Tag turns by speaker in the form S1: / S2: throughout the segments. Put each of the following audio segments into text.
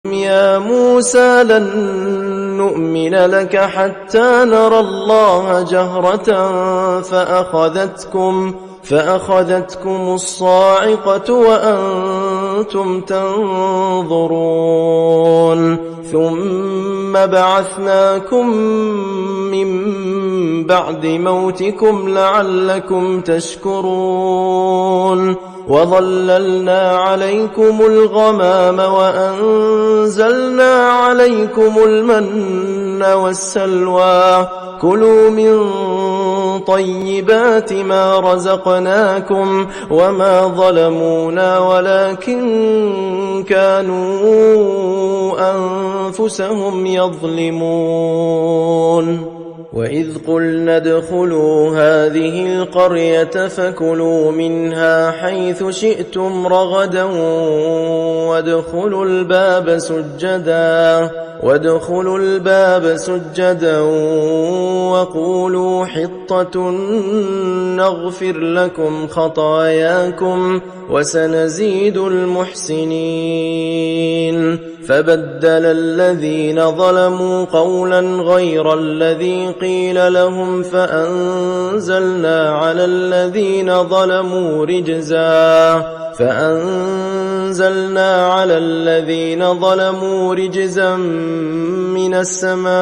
S1: يا موسى لن نؤمن لك حتى نرى الله جهرة فأخذتكم الصاعقة وأنتم تنظرون ثم بعثناكم من بعد موتكم لعلكم تشكرون وظللنا عليكم الغمام وأنزلنا عليكم المن والسلوى كلوا من طيبات ما رزقناكم وما ظلمونا ولكن كانوا أنفسهم يظلمون وإذ قلنا ادخلوا هذه القرية فكلوا منها حيث شئتم رغدا وادخلوا الباب سجدا وقولوا حطة نغفر لكم خطاياكم وسنزيد المحسنين فبدل الذين ظلموا قولا غير الذي قيل لهم فأنزلنا على الذين ظلموا رجزا من السماء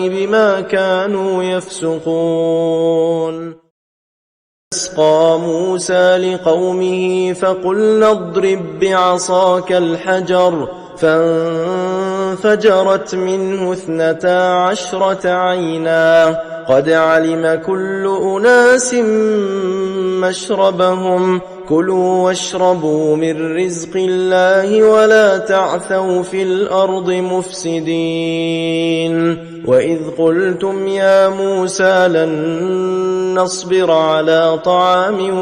S1: بما كانوا يفسقون استسقى موسى لقومه فقلنا اضرب بعصاك الحجر فانفجرت منه 12 عينا قد علم كل أناس مشربهم كلوا واشربوا من رزق الله ولا تعثوا في الأرض مفسدين وإذ قلتم يا موسى لن نصبر على طعام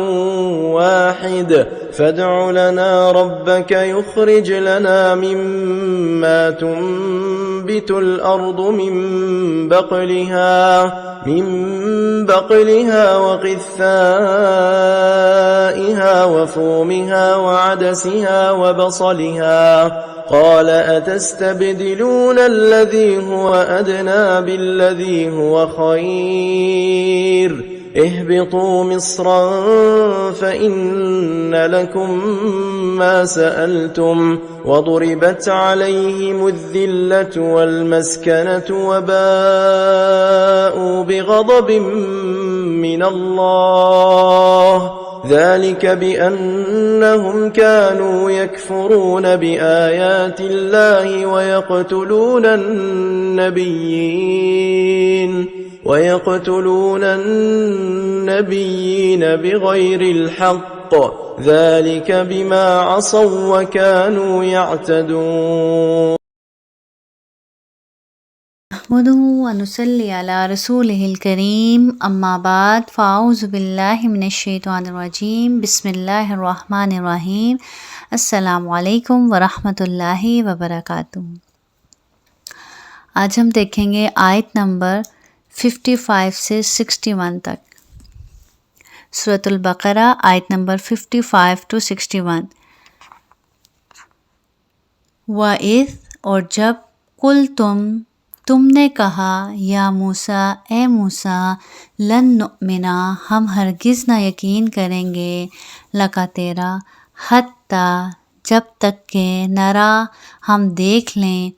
S1: واحد فادع لنا ربك يخرج لنا مما تنبت الأرض من بقلها وقثائها وفومها وعدسها وبصلها قال أتستبدلون الذي هو أدنى بالذي هو خير اهبطوا مصرا فإن لكم ما سألتم وضربت عليهم الذلة والمسكنة وباءوا بغضب من الله ذلك بأنهم كانوا يكفرون بآيات الله ويقتلون النبيين بغير الحق ذلك بما عصوا وكانوا يعتدون
S2: نحمده ونصلي على رسوله الكريم أما بعد فأعوذ بالله من الشيطان الرجيم بسم الله الرحمن الرحيم السلام علیکم ورحمۃ اللہ وبرکاتہ۔ آج ہم دیکھیں گے آیت نمبر 55 سے 61 تک، سورۃ البقرہ آیت نمبر 55 to 61۔ وَإِذْ اور جب قُلْ تم نے کہا یا موسیٰ اے موسیٰ لن نؤمنا ہم ہرگز نہ یقین کریں گے لکا تیرا حتیٰ جب تک کہ نرا ہم دیکھ لیں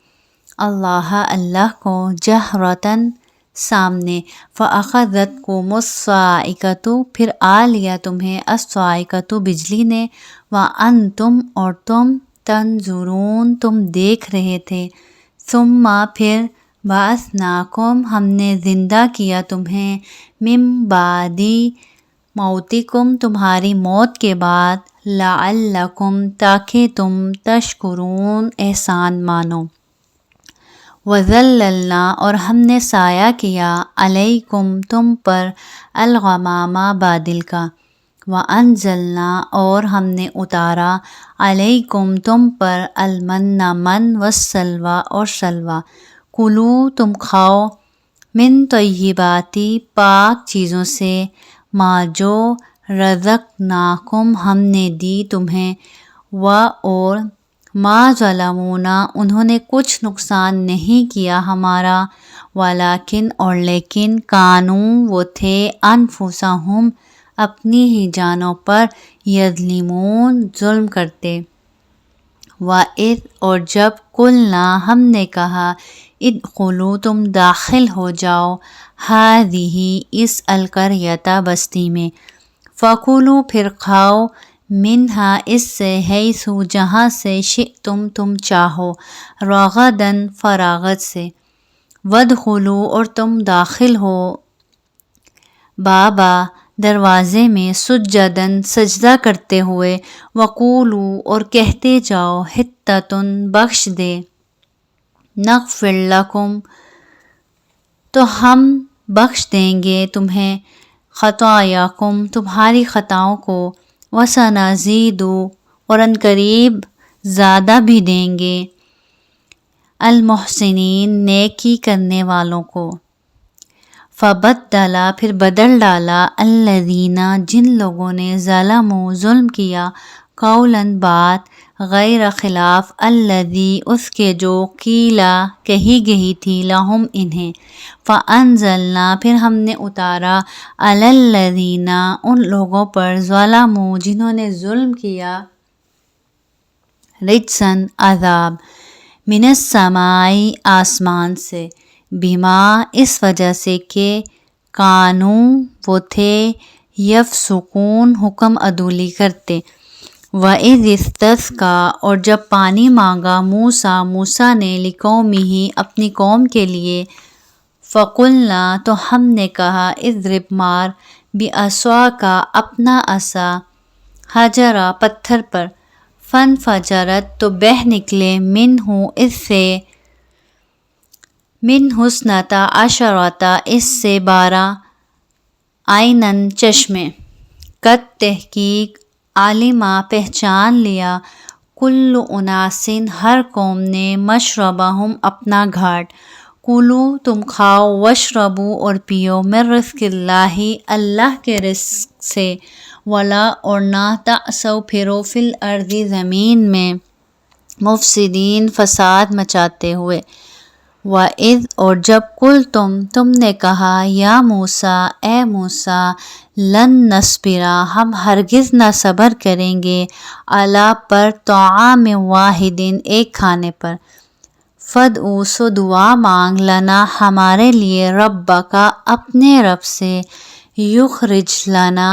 S2: اللہ کو جہرتاً سامنے فأخذتکم الصاعقۃ پھر آ لیا تمہیں الصاعقۃ بجلی نے وانتم اور تم تنظرون تم دیکھ رہے تھے ثم پھر بعثناکم ہم نے زندہ کیا تمہیں من بعد موتکم تمہاری موت کے بعد لعلکم تاکہ تم تشکرون احسان مانو وَذَلَّلْنَا اور ہم نے سایہ کیا علیکم تم پر الغمام بادل کا وَأَنزَلْنَا اور ہم نے اتارا علیکم تم پر المن من والسلوى اور سلوى کلو تم کھاؤ من طیباتی پاک چیزوں سے ما جو رزقناکم ہم نے دی تمہیں اور ما ظلمونا انہوں نے کچھ نقصان نہیں کیا ہمارا، ولیکن اور لیکن کانوں وہ تھے انفسہم اپنی ہی جانوں پر یظلمون ظلم کرتے۔ وَإِذْ اور جب قُلْنَا ہم نے کہا ادخلوا تم داخل ہو جاؤ ہذہ اس القریۃ بستی میں، فَكُلُوا پھر کھاؤ منہا اس سے حیث جہاں سے شئتم تم چاہو رغداً فراغت سے، وادخلوا اور تم داخل ہو بابا دروازے میں سجداً سجدہ کرتے ہوئے، وقولوا اور کہتے جاؤ حطۃ بخش دے نغفر لکم تو ہم بخش دیں گے تمہیں خطایاکم تمہاری خطاؤں کو، وسنزید اور عنقریب زیادہ بھی دیں گے المحسنین نیکی کرنے والوں کو۔ فبدل پھر بدل ڈالا الذین جن لوگوں نے ظلموا ظلم کیا قولاً بات غیر خلاف الذی اس کے جو قیلا کہی گئی تھی لہم انہیں، فانزلنا پھر ہم نے اتارا علی الذین ان لوگوں پر ظلموا جنہوں نے ظلم کیا رجزاً عذاب من السماء آسمان سے، بما اس وجہ سے کہ کانوں وہ تھے یفسقون حکم عدولی کرتے۔ وَإِذِ اسْتَسْقَىٰ اور جب پانی مانگا موسیٰ نے لِقَوْمِهِ اپنی قوم کے لیے، فَقُلْنَا تو ہم نے کہا اضرب مار بِعَصَاکَ اپنا عصا حجرا پتھر پر، فانفجرت تو بہہ نکلے منہ اس سے منہ اثنتا عشرۃ اس سے 12 عیناً چشمے، قد تحقیق علما پہچان لیا کل اناس ہر قوم نے مشربہم اپنا گھاٹ، کلو تم کھاؤ واشربو اور پیو من رزق اللہ اللہ کے رزق سے، ولا اور نہ تعثوا پھرو فی الارض زمین میں مفسدین فساد مچاتے ہوئے۔ وَإِذْ اور جب تم نے کہا یا موسیٰ اے موسیٰ لن نصبر ہم ہرگز نہ صبر کریں گے علی پر طعام واحد ایک کھانے پر، فادع سو دعا مانگ لنا ہمارے لیے ربک اپنے رب سے، یخرج لنا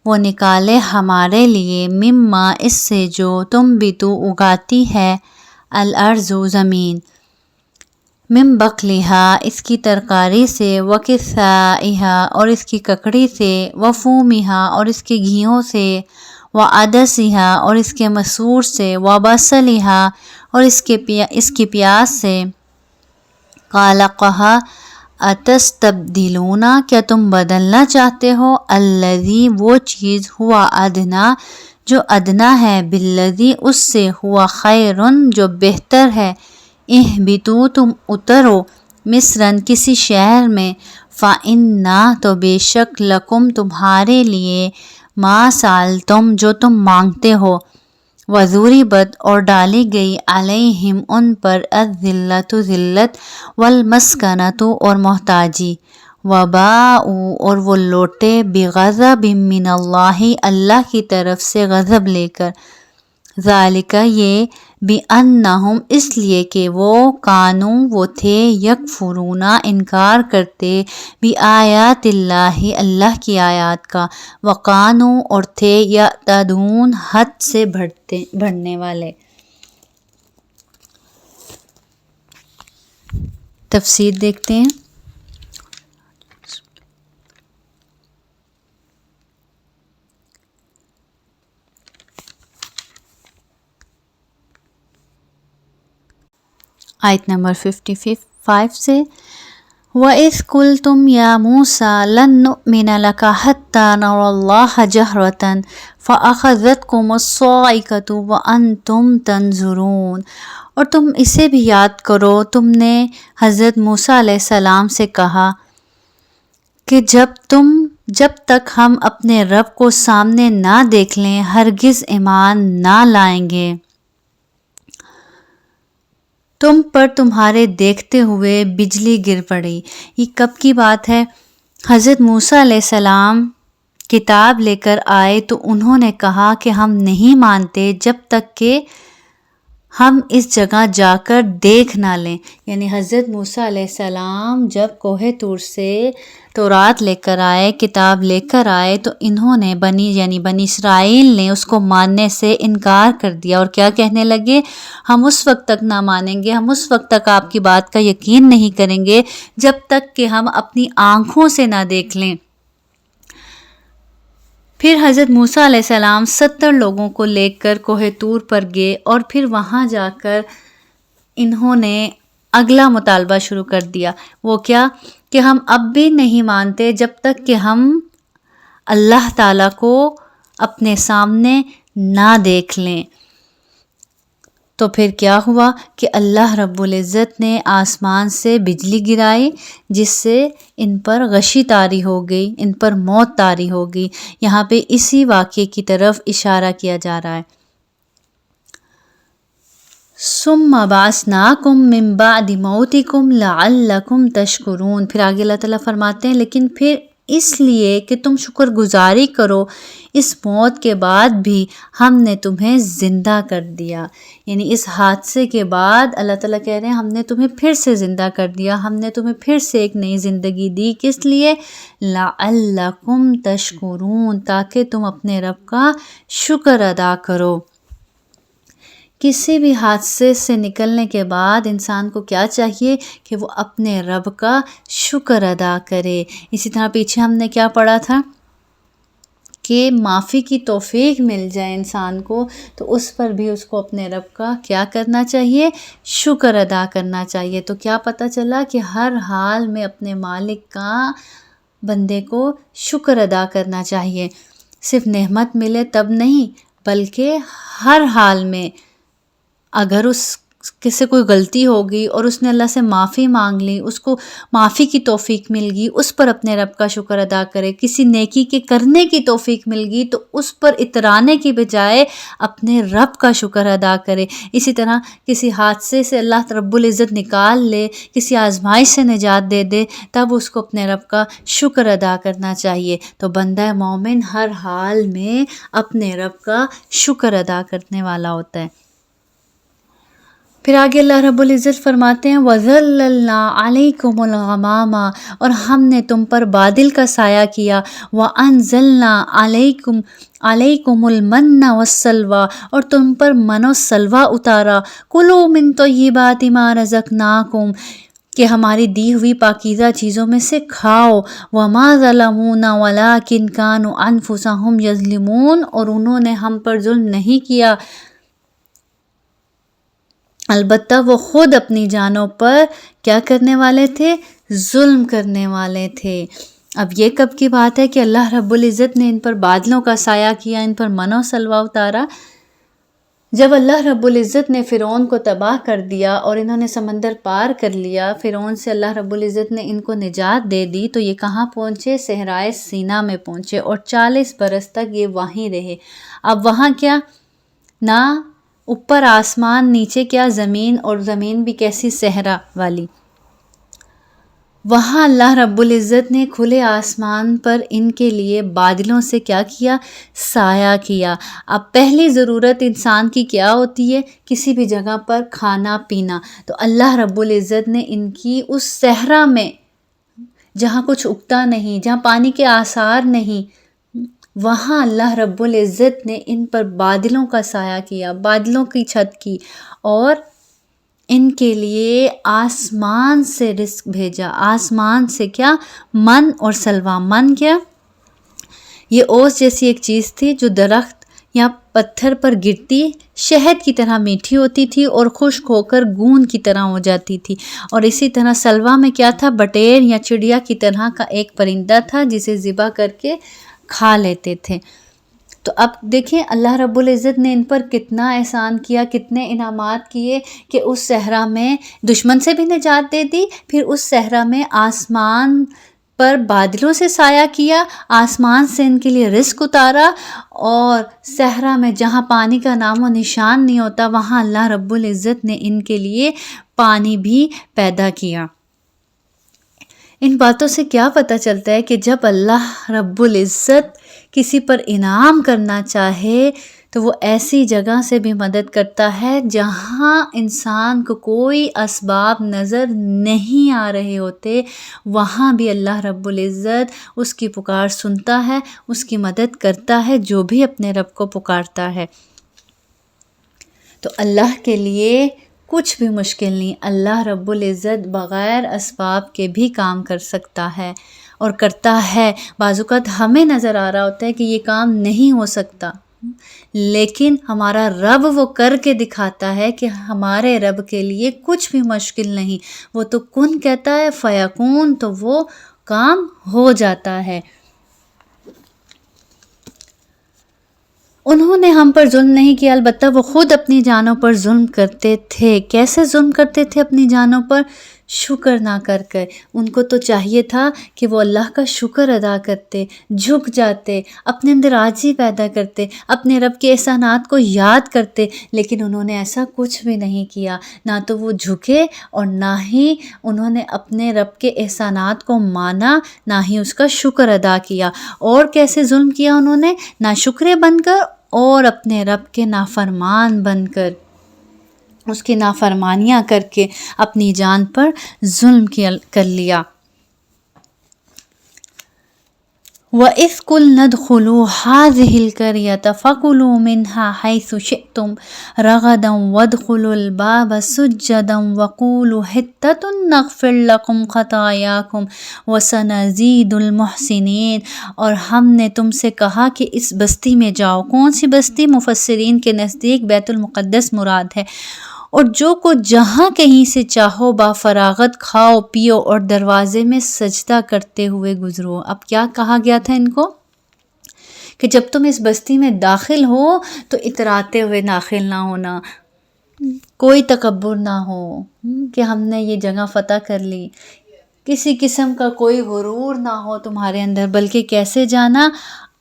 S2: وہ نکالے ہمارے لیے مما اس سے جو تنبت اگاتی ہے الارض زمین، من بقلہا اس کی ترکاری سے، وقثائہا اور اس کی ککڑی سے، وفومہا اور اس کے گھیوں سے، وعدسہا اور اس کے مسور سے، وبصلہا اور اس کی پیاز سے۔ قال کہا اتستبدلون کیا تم بدلنا چاہتے ہو الذی وہ چیز ہوا ادنا جو ادنا ہے بالذی اس سے ہوا خیر جو بہتر ہے، اہبطوا تم اترو مصراً کسی شہر میں، فإن تو بے شک لکم تمہارے لیے ما سألتم جو تم مانگتے ہو، وضربت اور ڈالی گئی علیہم ان پر الذلۃ ذلت، والمسکنۃ اور محتاجی، وباءوا اور وہ لوٹے بغضب من اللہ اللہ کی طرف سے غضب لے کر، ذالک یہ بأنہم اس لیے کہ وہ کانوں وہ تھے یکفرون انکار کرتے بآیات اللہ اللہ کی آیات کا، وکانوا اور تھے یعتدون حد سے بڑھنے والے۔ تفسیر دیکھتے ہیں۔ آیت نمبر 55 سے، وَإِذْ قُلْتُمْ يَا مُوسَىٰ لَن نُّؤْمِنَ لَكَ حَتَّىٰ نَرَى اللَّهَ جَهْرَةً فَأَخَذَتْكُمُ الصَّاعِقَةُ وَأَنْتُمْ تَنظُرُونَ اور تم اسے بھی یاد کرو تم نے حضرت موسیٰ علیہ السلام سے کہا کہ جب تک ہم اپنے رب کو سامنے نہ دیکھ لیں ہرگز ایمان نہ لائیں گے۔ تم پر تمہارے دیکھتے ہوئے بجلی گر پڑی۔ یہ کب کی بات ہے؟ حضرت موسیٰ علیہ السلام کتاب لے کر آئے تو انہوں نے کہا کہ ہم نہیں مانتے جب تک کہ ہم اس جگہ جا کر دیکھ نہ لیں۔ یعنی حضرت موسیٰ علیہ السلام جب کوہ طور سے تورات لے کر آئے، کتاب لے کر آئے، تو انہوں نے بنی اسرائیل نے اس کو ماننے سے انکار کر دیا اور کیا کہنے لگے؟ ہم اس وقت تک نہ مانیں گے، ہم اس وقت تک آپ کی بات کا یقین نہیں کریں گے جب تک کہ ہم اپنی آنکھوں سے نہ دیکھ لیں۔ پھر حضرت موسیٰ علیہ السلام 70 لوگوں کو لے کر کوہ طور پر گئے اور پھر وہاں جا کر انہوں نے اگلا مطالبہ شروع کر دیا۔ وہ کیا؟ کہ ہم اب بھی نہیں مانتے جب تک کہ ہم اللہ تعالیٰ کو اپنے سامنے نہ دیکھ لیں۔ تو پھر کیا ہوا کہ اللہ رب العزت نے آسمان سے بجلی گرائی جس سے ان پر غشی طاری ہو گئی، ان پر موت طاری ہو گئی۔ یہاں پہ اسی واقعے کی طرف اشارہ کیا جا رہا ہے۔ ثم بعثناکم من بعد موتکم لعلکم تشکرون۔ پھر آگے اللہ تعالیٰ فرماتے ہیں لیکن پھر اس لیے کہ تم شکر گزاری کرو، اس موت کے بعد بھی ہم نے تمہیں زندہ کر دیا۔ یعنی اس حادثے کے بعد اللہ تعالیٰ کہہ رہے ہیں ہم نے تمہیں پھر سے زندہ کر دیا، ہم نے تمہیں پھر سے ایک نئی زندگی دی۔ کس لیے؟ لعلکم تشکرون، تاکہ تم اپنے رب کا شکر ادا کرو۔ کسی بھی حادثے سے نکلنے کے بعد انسان کو کیا چاہیے کہ وہ اپنے رب کا شکر ادا کرے۔ اسی طرح پیچھے ہم نے کیا پڑھا تھا کہ معافی کی توفیق مل جائے انسان کو تو اس پر بھی اس کو اپنے رب کا کیا کرنا چاہیے؟ شکر ادا کرنا چاہیے۔ تو کیا پتہ چلا کہ ہر حال میں اپنے مالک کا بندے کو شکر ادا کرنا چاہیے۔ صرف نعمت ملے تب نہیں بلکہ ہر حال میں اگر اس سے کوئی غلطی ہوگی اور اس نے اللہ سے معافی مانگ لی، اس کو معافی کی توفیق مل گئی، اس پر اپنے رب کا شکر ادا کرے۔ کسی نیکی کے کرنے کی توفیق مل گئی تو اس پر اترانے کی بجائے اپنے رب کا شکر ادا کرے۔ اسی طرح کسی حادثے سے اللہ رب العزت نکال لے، کسی آزمائش سے نجات دے دے، تب اس کو اپنے رب کا شکر ادا کرنا چاہیے۔ تو بندہ مومن ہر حال میں اپنے رب کا شکر ادا کرنے والا ہوتا ہے۔ پھر آگے اللہ رب العزت فرماتے ہیں وَظَلَّلْنَا عَلَيْكُمُ الْغَمَامَ، اور ہم نے تم پر بادل کا سایہ کیا، وَأَنزَلْنَا عَلَيْكُمُ الْمَنَّ وَالسَّلْوَىٰ، اور تم پر من و سلوہ اتارا، كُلُوا مِن طَيِّبَاتِ مَا رَزَقْنَاكُمْ، کہ ہماری دی ہوئی پاکیزہ چیزوں میں سے کھاؤ۔ وَمَا ظَلَمُونَا وَلَٰكِن كَانُوا أَنفُسَهُمْ يَظْلِمُونَ، اور انہوں نے ہم پر ظلم نہیں کیا البتہ وہ خود اپنی جانوں پر کیا کرنے والے تھے؟ ظلم کرنے والے تھے۔ اب یہ کب کی بات ہے کہ اللہ رب العزت نے ان پر بادلوں کا سایہ کیا، ان پر من و سلوہ اتارا؟ جب اللہ رب العزت نے فرعون کو تباہ کر دیا اور انہوں نے سمندر پار کر لیا، فرعون سے اللہ رب العزت نے ان کو نجات دے دی، تو یہ کہاں پہنچے؟ صحرائے سینا میں پہنچے اور 40 برس تک یہ وہیں رہے۔ اب وہاں کیا؟ نہ اوپر آسمان، نیچے کیا؟ زمین، اور زمین بھی کیسی؟ صحرا والی۔ وہاں اللہ رب العزت نے کھلے آسمان پر ان کے لیے بادلوں سے کیا کیا؟ سایہ کیا۔ اب پہلی ضرورت انسان کی کیا ہوتی ہے؟ کسی بھی جگہ پر کھانا پینا۔ تو اللہ رب العزت نے ان کی اس صحرا میں جہاں کچھ اگتا نہیں، جہاں پانی کے آثار نہیں، وہاں اللہ رب العزت نے ان پر بادلوں کا سایہ کیا، بادلوں کی چھت کی، اور ان کے لیے آسمان سے رزق بھیجا۔ آسمان سے کیا؟ من اور سلوہ۔ من کیا؟ یہ اوس جیسی ایک چیز تھی جو درخت یا پتھر پر گرتی شہد کی طرح میٹھی ہوتی تھی اور خشک ہو کر گون کی طرح ہو جاتی تھی۔ اور اسی طرح سلوہ میں کیا تھا؟ بٹیر یا چڑیا کی طرح کا ایک پرندہ تھا جسے ذبح کر کے کھا لیتے تھے۔ تو اب دیکھیں اللہ رب العزت نے ان پر کتنا احسان کیا، کتنے انعامات کیے کہ اس صحرا میں دشمن سے بھی نجات دے دی، پھر اس صحرا میں آسمان پر بادلوں سے سایہ کیا، آسمان سے ان کے لیے رزق اتارا، اور صحرا میں جہاں پانی کا نام و نشان نہیں ہوتا وہاں اللہ رب العزت نے ان کے لیے پانی بھی پیدا کیا۔ ان باتوں سے کیا پتہ چلتا ہے کہ جب اللہ رب العزت کسی پر انعام کرنا چاہے تو وہ ایسی جگہ سے بھی مدد کرتا ہے جہاں انسان کو کوئی اسباب نظر نہیں آ رہے ہوتے، وہاں بھی اللہ رب العزت اس کی پکار سنتا ہے، اس کی مدد کرتا ہے جو بھی اپنے رب کو پکارتا ہے۔ تو اللہ کے لیے کچھ بھی مشکل نہیں، اللہ رب العزت بغیر اسباب کے بھی کام کر سکتا ہے اور کرتا ہے۔ بعض اوقات ہمیں نظر آ رہا ہوتا ہے کہ یہ کام نہیں ہو سکتا، لیکن ہمارا رب وہ کر کے دکھاتا ہے کہ ہمارے رب کے لیے کچھ بھی مشکل نہیں۔ وہ تو کن کہتا ہے فیکون، تو وہ کام ہو جاتا ہے۔ انہوں نے ہم پر ظلم نہیں کیا، البتہ وہ خود اپنی جانوں پر ظلم کرتے تھے۔ کیسے ظلم کرتے تھے اپنی جانوں پر؟ شکر نہ کر کے۔ ان کو تو چاہیے تھا کہ وہ اللہ کا شکر ادا کرتے، جھک جاتے، اپنے اندر عاجزی پیدا کرتے، اپنے رب کے احسانات کو یاد کرتے، لیکن انہوں نے ایسا کچھ بھی نہیں کیا۔ نہ تو وہ جھکے اور نہ ہی انہوں نے اپنے رب کے احسانات کو مانا، نہ ہی اس کا شکر ادا کیا۔ اور کیسے ظلم کیا انہوں نے؟ ناشکرے بن کر اور اپنے رب کے نافرمان بن کر، اس کی نافرمانیاں کر کے اپنی جان پر ظلم کر لیا۔ وَإِذْ قُلْنَا ادْخُلُوا هَٰذِهِ الْقَرْيَةَ فَكُلُوا مِنْهَا حَيْثُ شِئْتُمْ رَغَدًا وَادْخُلُوا الْبَابَ سُجَّدًا وَقُولُوا حِطَّةٌ نَغْفِرْ لَكُمْ خَطَايَاكُمْ وَسَنَزِيدُ الْمُحْسِنِينَ۔ اور ہم نے تم سے کہا کہ اس بستی میں جاؤ۔ کون سی بستی؟ مفسرین کے نزدیک بیت المقدس مراد ہے۔ اور جو کچھ جہاں کہیں سے چاہو با فراغت کھاؤ پیو اور دروازے میں سجدہ کرتے ہوئے گزرو۔ اب کیا کہا گیا تھا ان کو؟ کہ جب تم اس بستی میں داخل ہو تو اتراتے ہوئے داخل نہ ہونا، کوئی تکبر نہ ہو کہ ہم نے یہ جگہ فتح کر لی، کسی قسم کا کوئی غرور نہ ہو تمہارے اندر، بلکہ کیسے جانا؟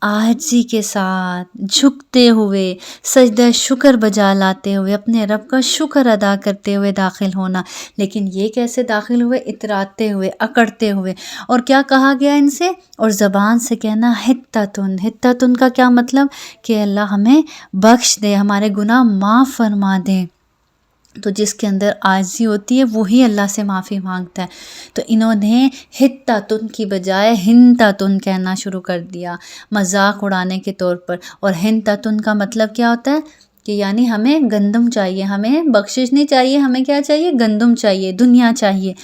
S2: عاجزی کے ساتھ، جھکتے ہوئے، سجدہ شکر بجا لاتے ہوئے، اپنے رب کا شکر ادا کرتے ہوئے داخل ہونا۔ لیکن یہ کیسے داخل ہوئے؟ اتراتے ہوئے، اکڑتے ہوئے۔ اور کیا کہا گیا ان سے؟ اور زبان سے کہنا حطتن۔ حطتن کا کیا مطلب؟ کہ اللہ ہمیں بخش دے، ہمارے گناہ معاف فرما دے۔ تو جس کے اندر عاجزی ہوتی ہے وہی اللہ سے معافی مانگتا ہے۔ تو انہوں نے حطتن کی بجائے ہنتتن کہنا شروع کر دیا، مذاق اڑانے کے طور پر۔ اور ہنتتن کا مطلب کیا ہوتا ہے؟ کہ یعنی ہمیں گندم چاہیے، ہمیں بخشش نہیں چاہیے، ہمیں کیا چاہیے؟ گندم چاہیے، دنیا چاہیے۔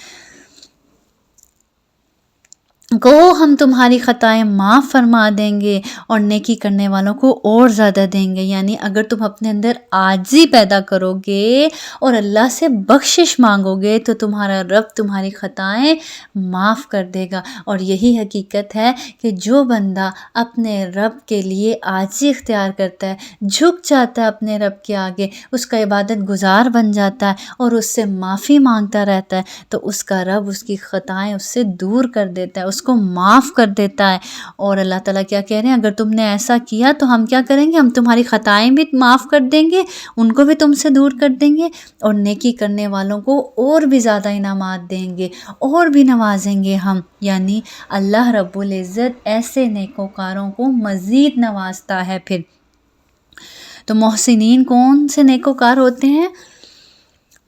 S2: کہو ہم تمہاری خطائیں معاف فرما دیں گے اور نیکی کرنے والوں کو اور زیادہ دیں گے۔ یعنی اگر تم اپنے اندر عاجزی پیدا کرو گے اور اللہ سے بخشش مانگو گے تو تمہارا رب تمہاری خطائیں معاف کر دے گا۔ اور یہی حقیقت ہے کہ جو بندہ اپنے رب کے لیے عاجزی اختیار کرتا ہے، جھک جاتا ہے اپنے رب کے آگے، اس کا عبادت گزار بن جاتا ہے اور اس سے معافی مانگتا رہتا ہے، تو اس کا رب اس کی خطائیں اس سے دور کر دیتا ہے، اس کو معاف کر دیتا ہے۔ اور اللہ تعالیٰ کیا کہہ رہے ہیں؟ اگر تم نے ایسا کیا تو ہم کیا کریں گے؟ ہم تمہاری خطائیں بھی معاف کر دیں گے، ان کو بھی تم سے دور کر دیں گے، اور نیکی کرنے والوں کو اور بھی زیادہ انعامات دیں گے، اور بھی نوازیں گے ہم۔ یعنی اللہ رب العزت ایسے نیکوکاروں کو مزید نوازتا ہے۔ پھر تو محسنین کون سے نیکوکار ہوتے ہیں؟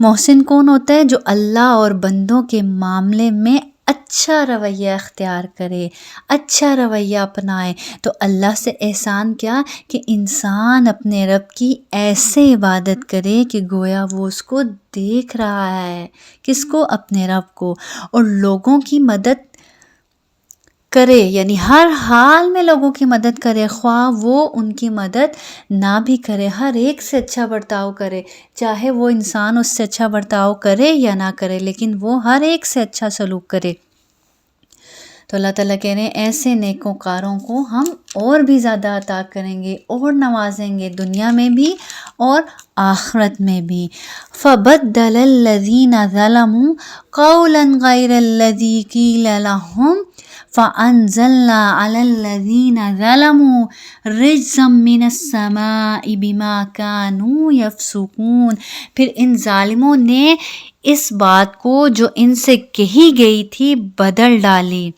S2: محسن کون ہوتا ہے؟ جو اللہ اور بندوں کے معاملے میں اچھا رویہ اختیار کرے، اچھا رویہ اپنائے۔ تو اللہ سے احسان کیا؟ کہ انسان اپنے رب کی ایسے عبادت کرے کہ گویا وہ اس کو دیکھ رہا ہے۔ کس کو؟ اپنے رب کو۔ اور لوگوں کی مدد کرے، یعنی ہر حال میں لوگوں کی مدد کرے، خواہ وہ ان کی مدد نہ بھی کرے، ہر ایک سے اچھا برتاؤ کرے، چاہے وہ انسان اس سے اچھا برتاؤ کرے یا نہ کرے، لیکن وہ ہر ایک سے اچھا سلوک کرے۔ تو اللہ تعالیٰ کہہ رہے ہیں ایسے نیکوکاروں کو ہم اور بھی زیادہ عطا کریں گے اور نوازیں گے، دنیا میں بھی اور آخرت میں بھی۔ فَبَدَّلَ الَّذِينَ ظَلَمُوا قَوْلًا غَيْرَ الَّذِي قِيلَ لَهُمْ فَأَنزَلْنَا عَلَى الَّذِينَ ظَلَمُوا رِجْزًا مِّنَ السَّمَاءِ بِمَا كَانُوا يَفْسُقُونَ، پھر ان ظالموں نے اس بات کو جو ان سے کہی گئی تھی بدل ڈالی۔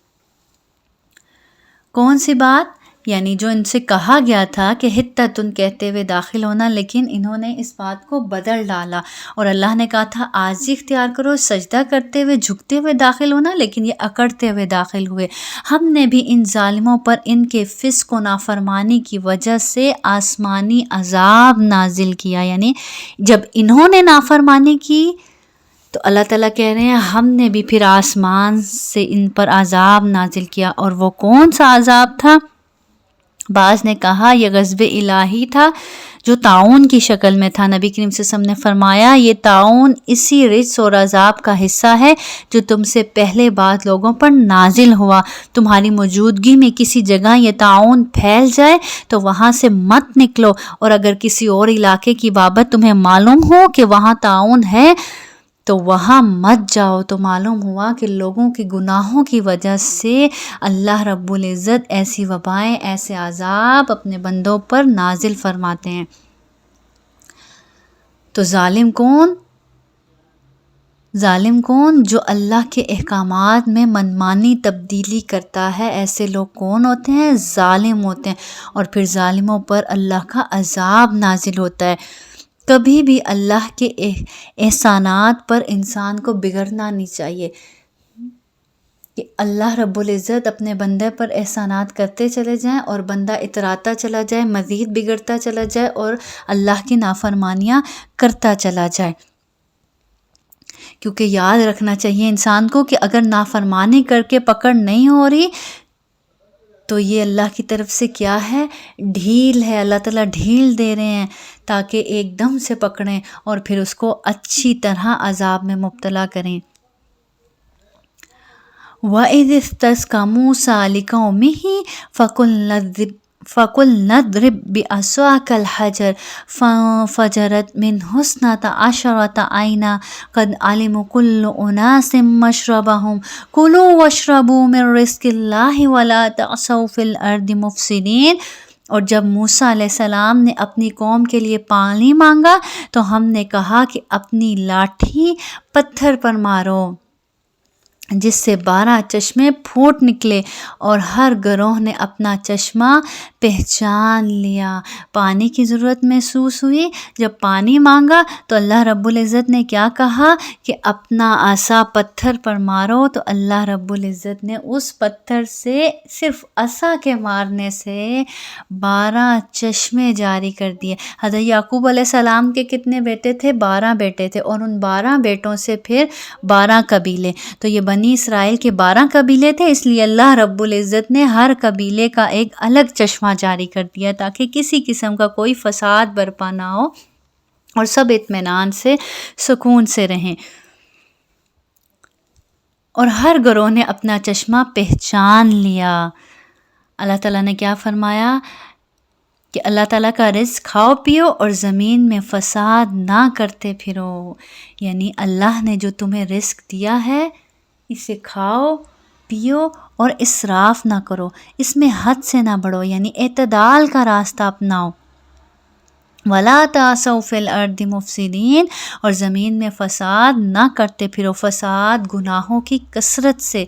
S2: کون سی بات؟ یعنی جو ان سے کہا گیا تھا کہ حتتن کہتے ہوئے داخل ہونا، لیکن انہوں نے اس بات کو بدل ڈالا، اور اللہ نے کہا تھا عاجزی اختیار کرو، سجدہ کرتے ہوئے جھکتے ہوئے داخل ہونا، لیکن یہ اکڑتے ہوئے داخل ہوئے۔ ہم نے بھی ان ظالموں پر ان کے فسق و نافرمانی کی وجہ سے آسمانی عذاب نازل کیا، یعنی جب انہوں نے نافرمانی کی تو اللہ تعالیٰ کہہ رہے ہیں ہم نے بھی پھر آسمان سے ان پر عذاب نازل کیا۔ اور وہ کون سا عذاب تھا؟ بعض نے کہا یہ غضب الہی تھا جو طاعون کی شکل میں تھا۔ نبی کریم صلی اللہ علیہ وسلم نے فرمایا یہ طاعون اسی رجس اور عذاب کا حصہ ہے جو تم سے پہلے بعض لوگوں پر نازل ہوا۔ تمہاری موجودگی میں کسی جگہ یہ طاعون پھیل جائے تو وہاں سے مت نکلو، اور اگر کسی اور علاقے کی بابت تمہیں معلوم ہو کہ وہاں طاعون ہے تو وہاں مت جاؤ۔ تو معلوم ہوا کہ لوگوں کے گناہوں کی وجہ سے اللہ رب العزت ایسی وبائیں، ایسے عذاب اپنے بندوں پر نازل فرماتے ہیں۔ تو ظالم کون؟ ظالم کون؟ جو اللہ کے احکامات میں منمانی تبدیلی کرتا ہے، ایسے لوگ کون ہوتے ہیں؟ ظالم ہوتے ہیں، اور پھر ظالموں پر اللہ کا عذاب نازل ہوتا ہے۔ کبھی بھی اللہ کے احسانات پر انسان کو بگڑنا نہیں چاہیے کہ اللہ رب العزت اپنے بندے پر احسانات کرتے چلے جائیں اور بندہ اتراتا چلا جائے، مزید بگڑتا چلا جائے اور اللہ کی نافرمانیاں کرتا چلا جائے۔ کیونکہ یاد رکھنا چاہیے انسان کو کہ اگر نافرمانی کر کے پکڑ نہیں ہو رہی تو یہ اللہ کی طرف سے کیا ہے؟ ڈھیل ہے۔ اللہ تعالیٰ ڈھیل دے رہے ہیں تاکہ ایک دم سے پکڑیں اور پھر اس کو اچھی طرح عذاب میں مبتلا کریں۔ وَإِذِ اسْتَسْقَىٰ مُوسَىٰ لِقَوْمِهِ فَقُلْنَا اضْرِب بِّعَصَاكَ الْحَجَرَ فَانفَجَرَتْ مِنْهُ اثْنَتَا عَشْرَةَ عَيْنًا قَدْ عَلِمَ كُلُّ أُنَاسٍ مَّشْرَبَهُمْ كُلُوا وَاشْرَبُوا مِن رِّزْقِ اللَّهِ وَلَا تَعْثَوْا فِي الْأَرْضِ مُفْسِدِينَ۔ اور جب موسیٰ علیہ السلام نے اپنی قوم کے لیے پانی مانگا تو ہم نے کہا کہ اپنی لاٹھی پتھر پر مارو جس سے 12 چشمے پھوٹ نکلے، اور ہر گروہ نے اپنا چشمہ پہچان لیا۔ پانی کی ضرورت محسوس ہوئی، جب پانی مانگا تو اللہ رب العزت نے کیا کہا کہ اپنا عصا پتھر پر مارو، تو اللہ رب العزت نے اس پتھر سے صرف عصا کے مارنے سے 12 چشمے جاری کر دیے۔ حضرت یعقوب علیہ السلام کے کتنے بیٹے تھے؟ 12 بیٹے تھے، اور ان 12 بیٹوں سے پھر 12 قبیلے۔ تو یہ بنی اسرائیل کے 12 قبیلے تھے، اس لیے اللہ رب العزت نے ہر قبیلے کا ایک الگ چشمہ جاری کر دیا تاکہ کسی قسم کا کوئی فساد برپا نہ ہو اور سب اطمینان سے سکون سے رہیں۔ اور ہر گروہ نے اپنا چشمہ پہچان لیا۔ اللہ تعالیٰ نے کیا فرمایا کہ اللہ تعالیٰ کا رزق کھاؤ پیو اور زمین میں فساد نہ کرتے پھرو، یعنی اللہ نے جو تمہیں رزق دیا ہے اسے کھاؤ پیو اور اسراف نہ کرو، اس میں حد سے نہ بڑھو، یعنی اعتدال کا راستہ اپناؤ۔ وَلَا تَعْثَوْا فِي الْأَرْضِ مُفْسِدِينَ، اور زمین میں فساد نہ کرتے پھرو۔ فساد گناہوں کی کثرت سے،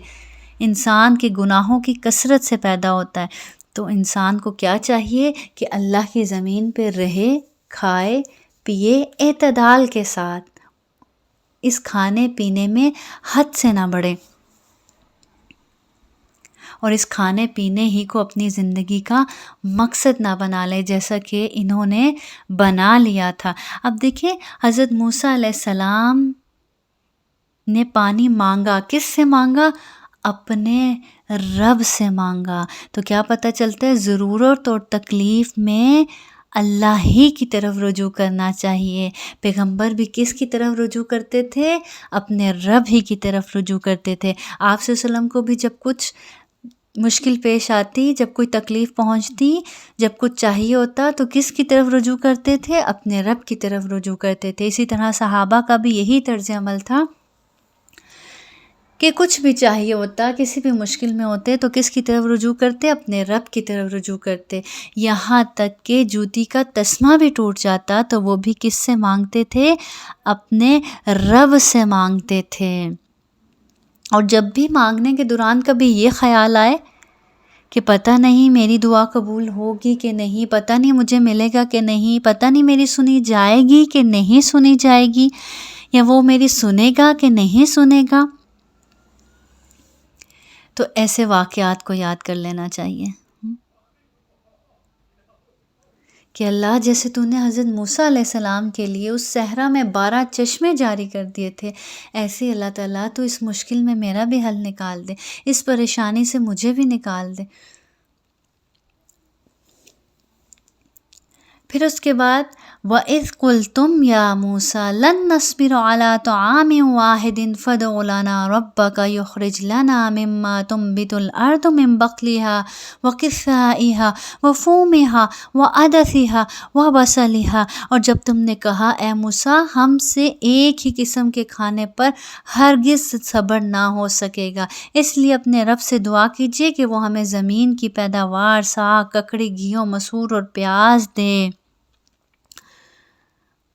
S2: انسان کے گناہوں کی کثرت سے پیدا ہوتا ہے۔ تو انسان کو کیا چاہیے کہ اللہ کی زمین پہ رہے، کھائے پیے اعتدال کے ساتھ، اس کھانے پینے میں حد سے نہ بڑھے، اور اس کھانے پینے ہی کو اپنی زندگی کا مقصد نہ بنا لے جیسا کہ انہوں نے بنا لیا تھا۔ اب دیکھیں حضرت موسیٰ علیہ السلام نے پانی مانگا، کس سے مانگا؟ اپنے رب سے مانگا۔ تو کیا پتہ چلتا ہے؟ ضرورت اور تکلیف میں اللہ ہی کی طرف رجوع کرنا چاہیے۔ پیغمبر بھی کس کی طرف رجوع کرتے تھے؟ اپنے رب ہی کی طرف رجوع کرتے تھے۔ آپ صلی اللہ علیہ وسلم کو بھی جب کچھ مشکل پیش آتی، جب کوئی تکلیف پہنچتی، جب کچھ چاہیے ہوتا تو کس کی طرف رجوع کرتے تھے؟ اپنے رب کی طرف رجوع کرتے تھے۔ اسی طرح صحابہ کا بھی یہی طرز عمل تھا کہ کچھ بھی چاہیے ہوتا، کسی بھی مشکل میں ہوتے تو کس کی طرف رجوع کرتے؟ اپنے رب کی طرف رجوع کرتے. یہاں تک کہ جوتی کا تسمہ بھی ٹوٹ جاتا تو وہ بھی کس سے مانگتے تھے؟ اپنے رب سے مانگتے تھے. اور جب بھی مانگنے کے دوران کبھی یہ خیال آئے کہ پتہ نہیں میری دعا قبول ہوگی کہ نہیں، پتہ نہیں مجھے ملے گا کہ نہیں، پتہ نہیں میری سنی جائے گی کہ نہیں سنی جائے گی، یا وہ میری سنے گا کہ نہیں سنے گا، تو ایسے واقعات کو یاد کر لینا چاہیے کہ اللہ، جیسے تو نے حضرت موسیٰ علیہ السلام کے لیے اس صحرا میں 12 چشمے جاری کر دیے تھے، ایسے اللہ تعالیٰ تو اس مشکل میں میرا بھی حل نکال دے، اس پریشانی سے مجھے بھی نکال دے. پھر اس کے بعد وَإِذْ قُلْتُمْ يَا مُوسَىٰ لَن نَّصْبِرَ عَلَىٰ طَعَامٍ وَاحِدٍ فَادْعُ لَنَا رَبَّكَ يُخْرِجْ لَنَا مِمَّا تُنبِتُ الْأَرْضُ مِن بَقْلِهَا وَقِثَّائِهَا وَفُومِهَا وَعَدَسِهَا وَبَصَلِهَا. اور جب تم نے کہا اے موسیٰ ہم سے ایک ہی قسم کے کھانے پر ہرگز صبر نہ ہو سکے گا، اس لیے اپنے رب سے دعا کیجیے کہ وہ ہمیں زمین کی پیداوار، ساگ، ککڑی، گیہوں، مسور اور پیاز دے.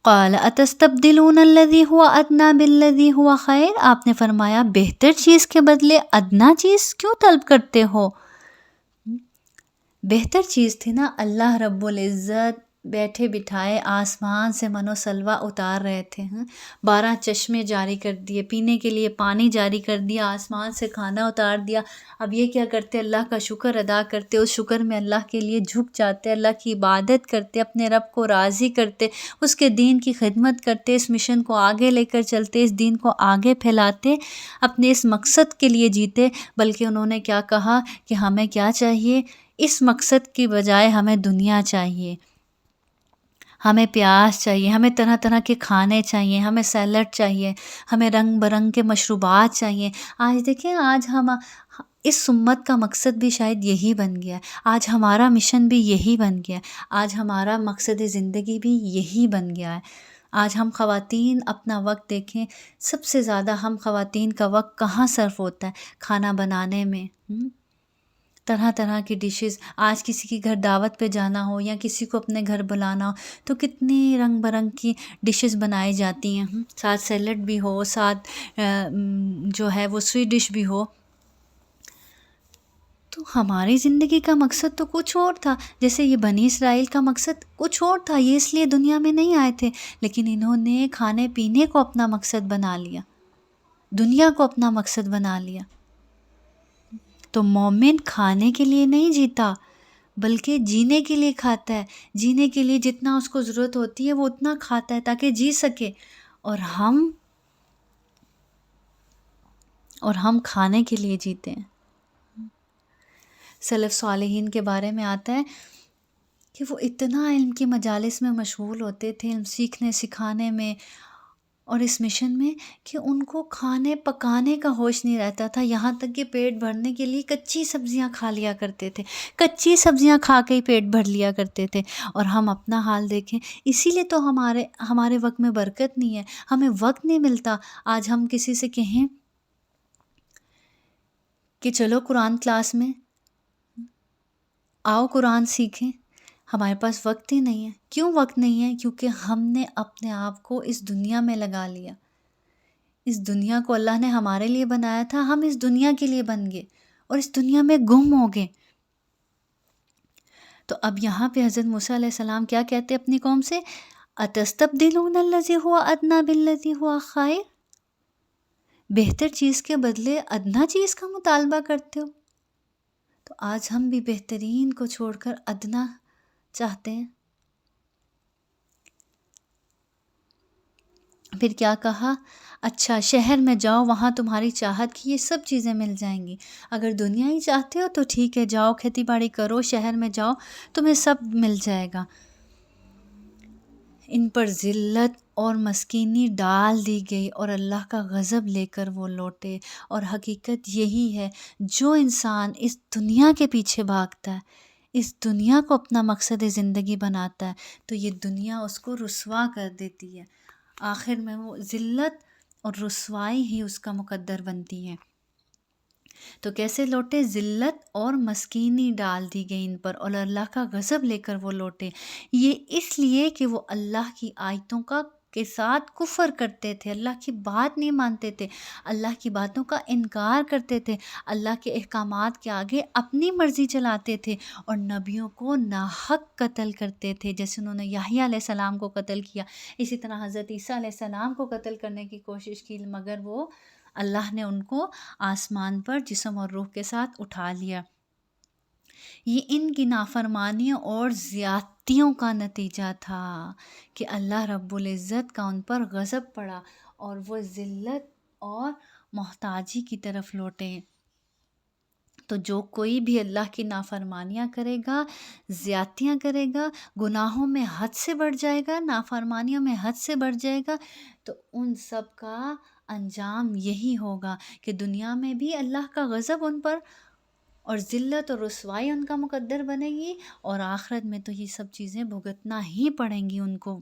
S2: قال اتستبدلون الذی هو ادنی بالذی هو خیر. آپ نے فرمایا بہتر چیز کے بدلے ادنا چیز کیوں طلب کرتے ہو؟ بہتر چیز تھی نا، اللہ رب العزت بیٹھے بٹھائے آسمان سے من و سلوہ اتار رہے تھے. 12 چشمے جاری کر دیے، پینے کے لیے پانی جاری کر دیا، آسمان سے کھانا اتار دیا. اب یہ کیا کرتے؟ اللہ کا شکر ادا کرتے، اس شکر میں اللہ کے لیے جھک جاتے، اللہ کی عبادت کرتے، اپنے رب کو راضی کرتے، اس کے دین کی خدمت کرتے، اس مشن کو آگے لے کر چلتے، اس دین کو آگے پھیلاتے، اپنے اس مقصد کے لیے جیتے. بلکہ انہوں نے کیا کہا کہ ہمیں کیا چاہیے؟ اس مقصد کی بجائے ہمیں دنیا چاہیے، ہمیں پیاز چاہیے، ہمیں طرح طرح کے کھانے چاہیے، ہمیں سیلڈ چاہیے، ہمیں رنگ برنگ کے مشروبات چاہیے. آج دیکھیں، آج ہم اس امت کا مقصد بھی شاید یہی بن گیا ہے، آج ہمارا مشن بھی یہی بن گیا ہے، آج ہمارا مقصد زندگی بھی یہی بن گیا ہے. آج ہم خواتین اپنا وقت دیکھیں، سب سے زیادہ ہم خواتین کا وقت کہاں صرف ہوتا ہے؟ کھانا بنانے میں. طرح طرح کی ڈشز، آج کسی کی گھر دعوت پہ جانا ہو یا کسی کو اپنے گھر بلانا ہو تو کتنی رنگ برنگ کی ڈشز بنائی جاتی ہیں، ساتھ سیلڈ بھی ہو، ساتھ جو ہے وہ سویٹ ڈش بھی ہو. تو ہماری زندگی کا مقصد تو کچھ اور تھا. جیسے یہ بنی اسرائیل کا مقصد کچھ اور تھا، یہ اس لیے دنیا میں نہیں آئے تھے، لیکن انہوں نے کھانے پینے کو اپنا مقصد بنا لیا، دنیا کو اپنا مقصد بنا لیا. تو مومن کھانے کے لیے نہیں جیتا بلکہ جینے کے لیے کھاتا ہے، جینے کے لیے جتنا اس کو ضرورت ہوتی ہے وہ اتنا کھاتا ہے تاکہ جی سکے. اور ہم کھانے کے لیے جیتے ہیں. سلف صالحین کے بارے میں آتا ہے کہ وہ اتنا علم کی مجالس میں مشغول ہوتے تھے، علم سیکھنے سکھانے میں اور اس مشن میں، کہ ان کو کھانے پکانے کا ہوش نہیں رہتا تھا. یہاں تک کہ پیٹ بھرنے کے لیے کچی سبزیاں کھا لیا کرتے تھے، کچی سبزیاں کھا کے ہی پیٹ بھر لیا کرتے تھے. اور ہم اپنا حال دیکھیں، اسی لیے تو ہمارے وقت میں برکت نہیں ہے، ہمیں وقت نہیں ملتا. آج ہم کسی سے کہیں کہ چلو قرآن کلاس میں آؤ، قرآن سیکھیں، ہمارے پاس وقت ہی نہیں ہے. کیوں وقت نہیں ہے؟ کیونکہ ہم نے اپنے آپ کو اس دنیا میں لگا لیا. اس دنیا کو اللہ نے ہمارے لیے بنایا تھا، ہم اس دنیا کے لیے بن گئے اور اس دنیا میں گم ہو گئے. تو اب یہاں پہ حضرت موسیٰ علیہ السلام کیا کہتے اپنی قوم سے؟ اتستبدلون الذی هو ادنی بالذی هو خیر. بہتر چیز کے بدلے ادنا چیز کا مطالبہ کرتے ہو. تو آج ہم بھی بہترین کو چھوڑ کر ادنا چاہتے ہیں. پھر کیا کہا؟ اچھا شہر میں جاؤ، وہاں تمہاری چاہت کی یہ سب چیزیں مل جائیں گی. اگر دنیا ہی چاہتے ہو تو ٹھیک ہے، جاؤ کھیتی باڑی کرو، شہر میں جاؤ، تمہیں سب مل جائے گا. ان پر ذلت اور مسکینی ڈال دی گئی اور اللہ کا غضب لے کر وہ لوٹے. اور حقیقت یہی ہے، جو انسان اس دنیا کے پیچھے بھاگتا ہے، اس دنیا کو اپنا مقصد زندگی بناتا ہے، تو یہ دنیا اس کو رسوا کر دیتی ہے. آخر میں وہ ذلت اور رسوائی ہی اس کا مقدر بنتی ہے. تو کیسے لوٹے؟ ذلت اور مسکینی ڈال دی گئی ان پر، اور اللہ کا غضب لے کر وہ لوٹے۔ یہ اس لیے کہ وہ اللہ کی آیتوں کے ساتھ کفر کرتے تھے، اللہ کی بات نہیں مانتے تھے، اللہ کی باتوں کا انکار کرتے تھے، اللہ کے احکامات کے آگے اپنی مرضی چلاتے تھے، اور نبیوں کو ناحق قتل کرتے تھے، جیسے انہوں نے یحییٰ علیہ السلام کو قتل کیا، اسی طرح حضرت عیسیٰ علیہ السلام کو قتل کرنے کی کوشش کی، مگر وہ اللہ نے ان کو آسمان پر جسم اور روح کے ساتھ اٹھا لیا۔ یہ ان کی نافرمانیوں اور زیادتیوں کا نتیجہ تھا کہ اللہ رب العزت کا ان پر غضب پڑا اور وہ ذلت اور محتاجی کی طرف لوٹے۔ تو جو کوئی بھی اللہ کی نافرمانیاں کرے گا، زیادتیاں کرے گا، گناہوں میں حد سے بڑھ جائے گا، نافرمانیوں میں حد سے بڑھ جائے گا، تو ان سب کا انجام یہی ہوگا کہ دنیا میں بھی اللہ کا غضب ان پر اور ذلت اور رسوائی ان کا مقدر بنے گی، اور آخرت میں تو یہ سب چیزیں بھگتنا ہی پڑیں گی ان کو۔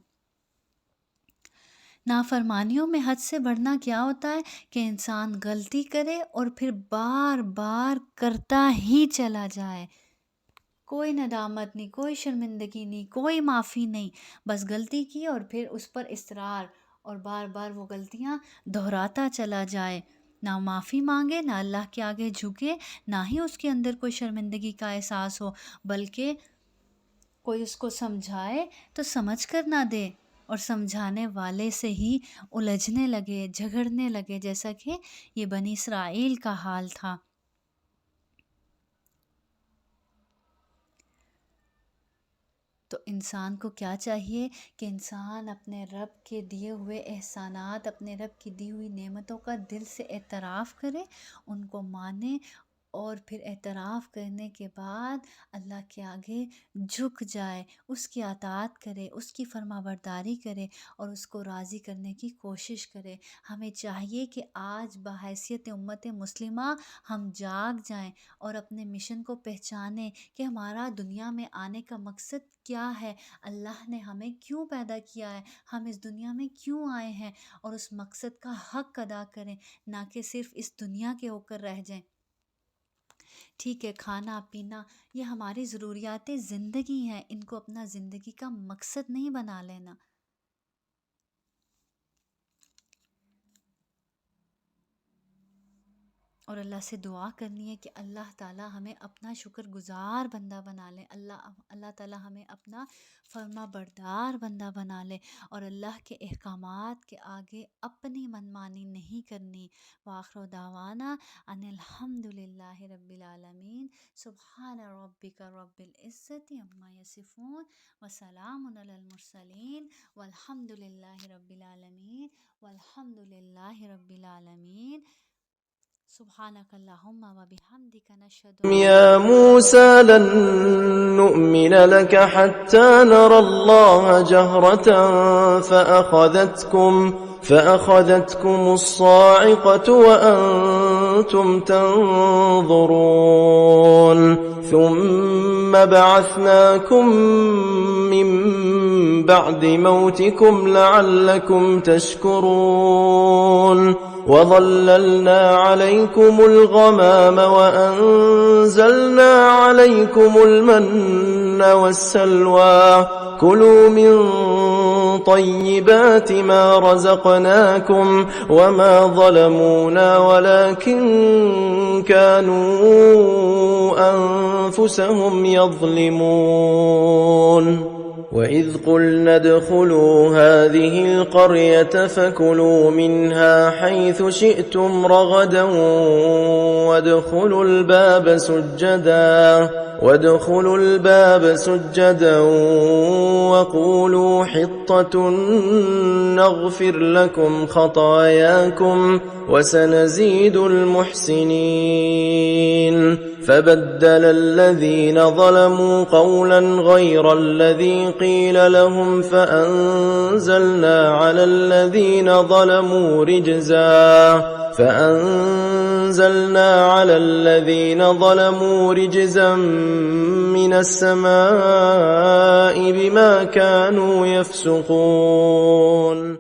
S2: نافرمانیوں میں حد سے بڑھنا کیا ہوتا ہے کہ انسان غلطی کرے اور پھر بار بار کرتا ہی چلا جائے، کوئی ندامت نہیں، کوئی شرمندگی نہیں، کوئی معافی نہیں، بس غلطی کی اور پھر اس پر اصرار، اور بار بار وہ غلطیاں دہراتا چلا جائے، نہ معافی مانگے، نہ اللہ کے آگے جھکے، نہ ہی اس کے اندر کوئی شرمندگی کا احساس ہو، بلکہ کوئی اس کو سمجھائے تو سمجھ کر نہ دے، اور سمجھانے والے سے ہی الجھنے لگے، جھگڑنے لگے، جیسا کہ یہ بنی اسرائیل کا حال تھا۔ تو انسان کو کیا چاہیے کہ انسان اپنے رب کے دیے ہوئے احسانات، اپنے رب کی دی ہوئی نعمتوں کا دل سے اعتراف کرے، ان کو مانے، اور پھر اعتراف کرنے کے بعد اللہ کے آگے جھک جائے، اس کی اطاعت کرے، اس کی فرما برداری کرے، اور اس کو راضی کرنے کی کوشش کرے۔ ہمیں چاہیے کہ آج بحیثیت امت مسلمہ ہم جاگ جائیں اور اپنے مشن کو پہچانیں کہ ہمارا دنیا میں آنے کا مقصد کیا ہے، اللہ نے ہمیں کیوں پیدا کیا ہے، ہم اس دنیا میں کیوں آئے ہیں، اور اس مقصد کا حق ادا کریں، نہ کہ صرف اس دنیا کے ہو کر رہ جائیں۔ ٹھیک ہے، کھانا پینا یہ ہماری ضروریات زندگی ہیں، ان کو اپنا زندگی کا مقصد نہیں بنا لینا۔ اور اللہ سے دعا کرنی ہے کہ اللہ تعالیٰ ہمیں اپنا شکر گزار بندہ بنا لے، اللہ تعالیٰ ہمیں اپنا فرما بردار بندہ بنا لے، اور اللہ کے احکامات کے آگے اپنی منمانی نہیں کرنی۔ وآخر دعوانا ان الحمد للہ رب العالمین، سبحان ربک رب العزت عما یصفون، وسلام علی المرسلین، والحمد للہ رب العالمین، والحمد للہ رب العالمین۔ سبحانك اللهم وبحمدك نشهد
S1: يا موسى لن نؤمن لك حتى نرى الله جهرة فأخذتكم الصاعقة وأنتم تنظرون ثم بعثناكم من بعد موتكم لعلكم تشكرون وظللنا عليكم الغمام وأنزلنا عليكم المن والسلوى كلوا من طيبات ما رزقناكم وما ظلمونا ولكن كانوا أنفسهم يظلمون وَإِذْ قُلْنَا ادْخُلُوا هَٰذِهِ الْقَرْيَةَ فَكُلُوا مِنْهَا حَيْثُ شِئْتُمْ رَغَدًا وَادْخُلُوا الْبَابَ سُجَّدًا وَقُولُوا حِطَّةٌ نَّغْفِرْ لَكُمْ خَطَايَاكُمْ وَسَنَزِيدُ الْمُحْسِنِينَ فبدل الذين ظلموا قولا غير الذي قيل لهم فأنزلنا على الذين ظلموا رجزا من السماء بما كانوا يفسقون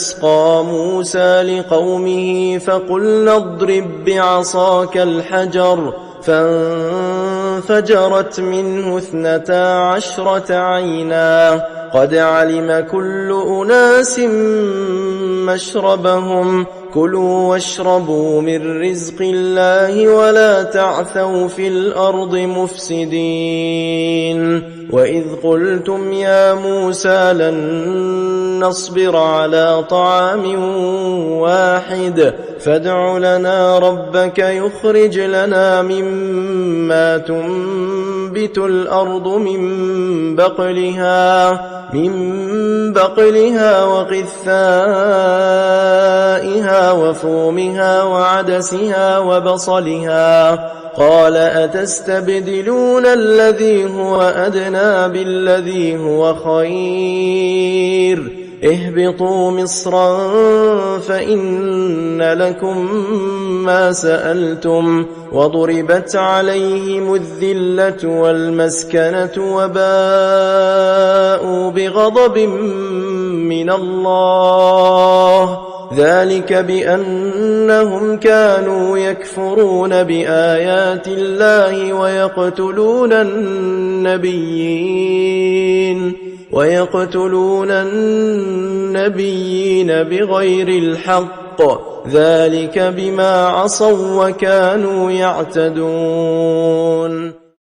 S1: اسْتَسْقَى مُوسَى لِقَوْمِهِ فَقُلْنَا اضْرِب بِّعَصَاكَ الْحَجَرَ فانفجرت منه 12 عينا قد علم كل أناس مشربهم كلوا واشربوا من رزق الله ولا تعثوا في الأرض مفسدين وإذ قلتم يا موسى لن نصبر على طعام واحد فادع لنا ربك يخرج لنا مما تنبت الأرض من بقلها وقثائها وفومها وعدسها وبصلها قال أتستبدلون الذي هو أدنى بالذي هو خير اهبطوا مصرا فإن لكم ما سألتم وضربت عليهم الذلة والمسكنة وباءوا بغضب من الله ذلك بأنهم كانوا يكفرون بآيات الله ويقتلون النبيين بغير الحق ذلك بما عصوا وكانوا يعتدون